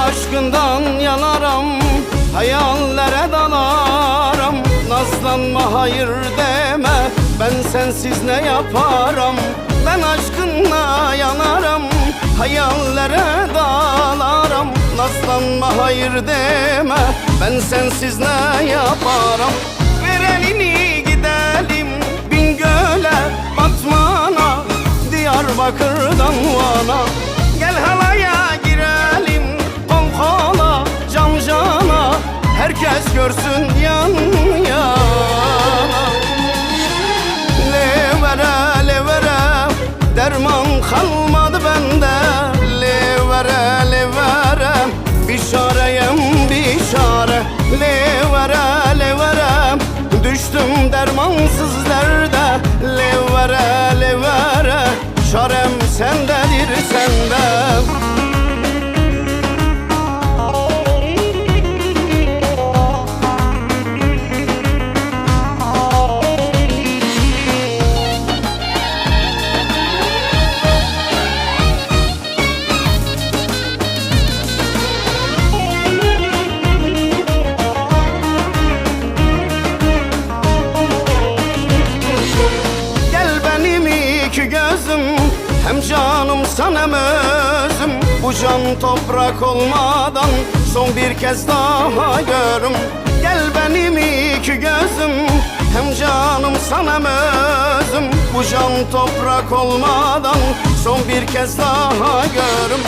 aşkından yanarım, hayallere dalarım. Nazlanma hayır deme, ben sensiz ne yaparım. Ben aşkınla yanarım, hayallere dalarım. Nazlanma hayır deme, ben sensiz ne yaparım. Ver elini gidelim Bingöl'e, Batman'a, Diyarbakır'dan Van'a. Gel halaya girelim, kol kola, can cana, herkes görsün yan yana. Levere levere, derman kalmadı bende. Levere levere, bişareyim bişare. Levere levere, düştüm dermansız derde. Levere levere, çarem sendedir sende. Hem canımsan hem özüm, bu can toprak olmadan son bir kez daha görüm. Gel benim iki gözüm, hem canımsan hem özüm, bu can toprak olmadan son bir kez daha görüm.